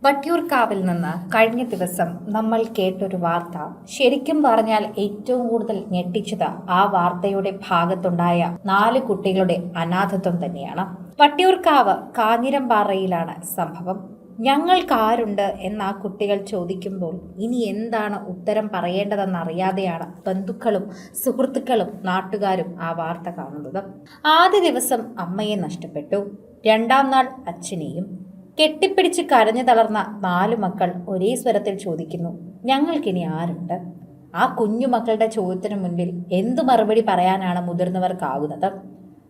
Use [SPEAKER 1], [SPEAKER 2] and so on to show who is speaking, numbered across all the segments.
[SPEAKER 1] വട്ടിയൂർക്കാവിൽ നിന്ന് കഴിഞ്ഞ ദിവസം നമ്മൾ കേട്ടൊരു വാർത്ത ശരിക്കും പറഞ്ഞാൽ ഏറ്റവും കൂടുതൽ ഞെട്ടിച്ചത് ആ വാർത്തയുടെ ഭാഗത്തുണ്ടായ 4 കുട്ടികളുടെ അനാഥത്വം തന്നെയാണ്. വട്ടിയൂർക്കാവ് കാഞ്ഞിരംപാറയിലാണ് സംഭവം. ഞങ്ങൾക്കാരുണ്ട് എന്ന് ആ കുട്ടികൾ ചോദിക്കുമ്പോൾ ഇനി എന്താണ് ഉത്തരം പറയേണ്ടതെന്നറിയാതെയാണ് ബന്ധുക്കളും സുഹൃത്തുക്കളും നാട്ടുകാരും ആ വാർത്ത കാണുന്നത്. ആദ്യ ദിവസം അമ്മയെ നഷ്ടപ്പെട്ടു, രണ്ടാം നാൾ അച്ഛനെയും. കെട്ടിപ്പിടിച്ച് കരഞ്ഞു തളർന്ന 4 മക്കൾ ഒരേ സ്വരത്തിൽ ചോദിക്കുന്നു, ഞങ്ങൾക്കിനി ആരുണ്ട്? ആ കുഞ്ഞു മക്കളുടെ ചോദ്യത്തിന് മുൻപിൽ എന്തു മറുപടി പറയാനാണ് മുതിർന്നവർക്കാകുന്നത്?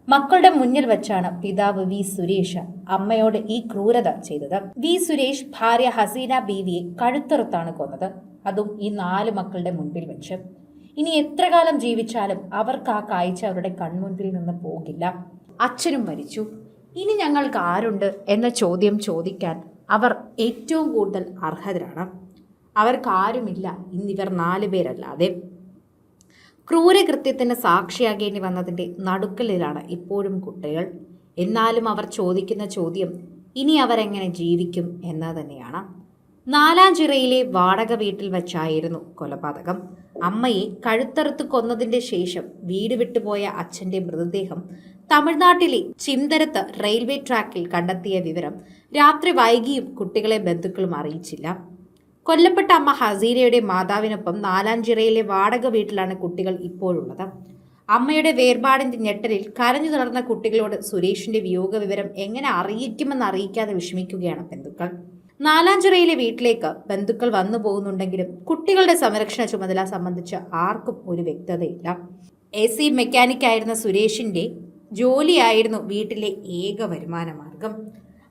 [SPEAKER 1] മക്കളുടെ മുന്നിൽ വെച്ചാണ് പിതാവ് വി സുരേഷ് അമ്മയോട് ഈ ക്രൂരത ചെയ്തത്. വി സുരേഷ് ഭാര്യ ഹസീന ബീവിയെ കഴുത്തറുത്താണ് കൊന്നത്, അതും ഈ 4 മക്കളുടെ മുൻപിൽ വെച്ച്. ഇനി എത്ര കാലം ജീവിച്ചാലും അവർക്ക് ആ കാഴ്ച അവരുടെ കൺമുൻപിൽ നിന്ന് പോകില്ല. അച്ഛനും മരിച്ചു, ഇനി ഞങ്ങൾക്ക് ആരുണ്ട് എന്ന ചോദ്യം ചോദിക്കാൻ അവർ ഏറ്റവും കൂടുതൽ അർഹരാണ്. അവർക്കാരുമില്ല ഇന്നിവർ 4 പേരല്ലാതെ. ക്രൂരകൃത്യത്തിന് സാക്ഷിയാകേണ്ടി വന്നതിൻ്റെ നടുക്കലിലാണ് ഇപ്പോഴും കുട്ടികൾ. എന്നാലും അവർ ചോദിക്കുന്ന ചോദ്യം ഇനി അവരെങ്ങനെ ജീവിക്കും എന്നത് തന്നെയാണ്. നാലാഞ്ചിറയിലെ വാടക വീട്ടിൽ വച്ചായിരുന്നു കൊലപാതകം. അമ്മയെ കഴുത്തറുത്ത് കൊന്നതിന്റെ ശേഷം വീട് വിട്ടുപോയ അച്ഛന്റെ മൃതദേഹം തമിഴ്നാട്ടിലെ ചിന്തരത്ത് റെയിൽവേ ട്രാക്കിൽ കണ്ടെത്തിയ വിവരം രാത്രി വൈകിയും കുട്ടികളെ ബന്ധുക്കളും അറിയിച്ചില്ല. കൊല്ലപ്പെട്ട അമ്മ ഹസീരയുടെ മാതാവിനൊപ്പം നാലാഞ്ചിറയിലെ വാടക വീട്ടിലാണ് കുട്ടികൾ ഇപ്പോഴുള്ളത്. അമ്മയുടെ വേർപാടിന്റെ ഞെട്ടലിൽ കരഞ്ഞു തളർന്ന കുട്ടികളോട് സുരേഷിന്റെ വിയോഗ വിവരം എങ്ങനെ അറിയിക്കുമെന്ന് അറിയിക്കാതെ വിഷമിക്കുകയാണ് ബന്ധുക്കൾ. നാലാഞ്ചിറയിലെ വീട്ടിലേക്ക് ബന്ധുക്കൾ വന്നു പോകുന്നുണ്ടെങ്കിലും കുട്ടികളുടെ സംരക്ഷണ ചുമതല സംബന്ധിച്ച് ആർക്കും ഒരു വ്യക്തതയില്ല. AC മെക്കാനിക്കായിരുന്ന സുരേഷിന്റെ ജോലിയായിരുന്നു വീട്ടിലെ ഏക വരുമാന മാർഗം.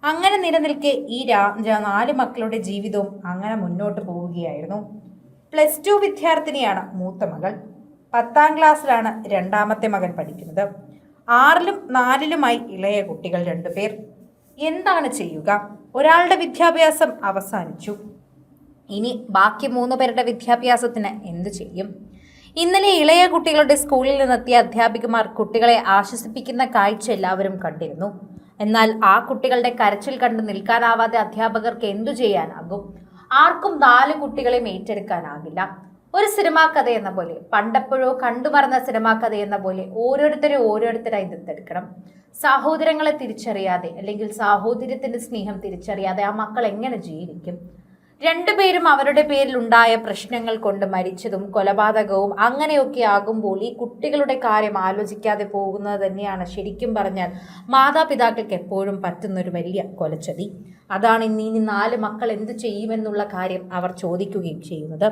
[SPEAKER 1] അങ്ങനെ നിലനിൽക്കെ ഈ 4 മക്കളുടെ ജീവിതവും അങ്ങനെ മുന്നോട്ട് പോവുകയായിരുന്നു. +2 വിദ്യാർത്ഥിനിയാണ് മൂത്ത മകൾ. 10ാം ക്ലാസ്സിലാണ് രണ്ടാമത്തെ മകൻ പഠിക്കുന്നത്. 6ലും 4ലുമായി ഇളയ കുട്ടികൾ 2 പേർ. എന്താണ് ചെയ്യുക? ഒരാളുടെ വിദ്യാഭ്യാസം അവസാനിച്ചു, ഇനി ബാക്കി 3 പേരുടെ വിദ്യാഭ്യാസത്തിന് എന്തു ചെയ്യും? ഇന്നലെ ഇളയ കുട്ടികളുടെ സ്കൂളിൽ നിന്നെത്തിയ അധ്യാപികമാർ കുട്ടികളെ ആശ്വസിപ്പിക്കുന്ന കാഴ്ച എല്ലാവരും കണ്ടിരുന്നു. എന്നാൽ ആ കുട്ടികളുടെ കരച്ചിൽ കണ്ട് നിൽക്കാനാവാതെ അധ്യാപകർക്ക് എന്തു ചെയ്യാനാകും? ആർക്കും 4 കുട്ടികളെയും ഏറ്റെടുക്കാനാകില്ല. ഒരു സിനിമാ കഥ എന്ന പോലെ, പണ്ടെപ്പോഴോ കണ്ടുമറന്ന സിനിമാ കഥ എന്ന പോലെ ഓരോരുത്തരായി ദത്തെടുക്കണം. സഹോദരങ്ങളെ തിരിച്ചറിയാതെ, അല്ലെങ്കിൽ സാഹോദര്യത്തിന്റെ സ്നേഹം തിരിച്ചറിയാതെ ആ മക്കൾ എങ്ങനെ ജീവിക്കും? 2 പേരും അവരുടെ പേരിൽ ഉണ്ടായ പ്രശ്നങ്ങൾ കൊണ്ട് മരിച്ചതും കൊലപാതകവും അങ്ങനെയൊക്കെ ആകുമ്പോൾ ഈ കുട്ടികളുടെ കാര്യം ആലോചിക്കാതെ പോകുന്നത് തന്നെയാണ് ശരിക്കും പറഞ്ഞാൽ മാതാപിതാക്കൾക്ക് എപ്പോഴും പറ്റുന്നൊരു വലിയ കൊലച്ചതി. അതാണ് ഇനി 4 മക്കൾ എന്ത് ചെയ്യുമെന്നുള്ള കാര്യം അവർ ചോദിക്കുകയും ചെയ്യുന്നത്.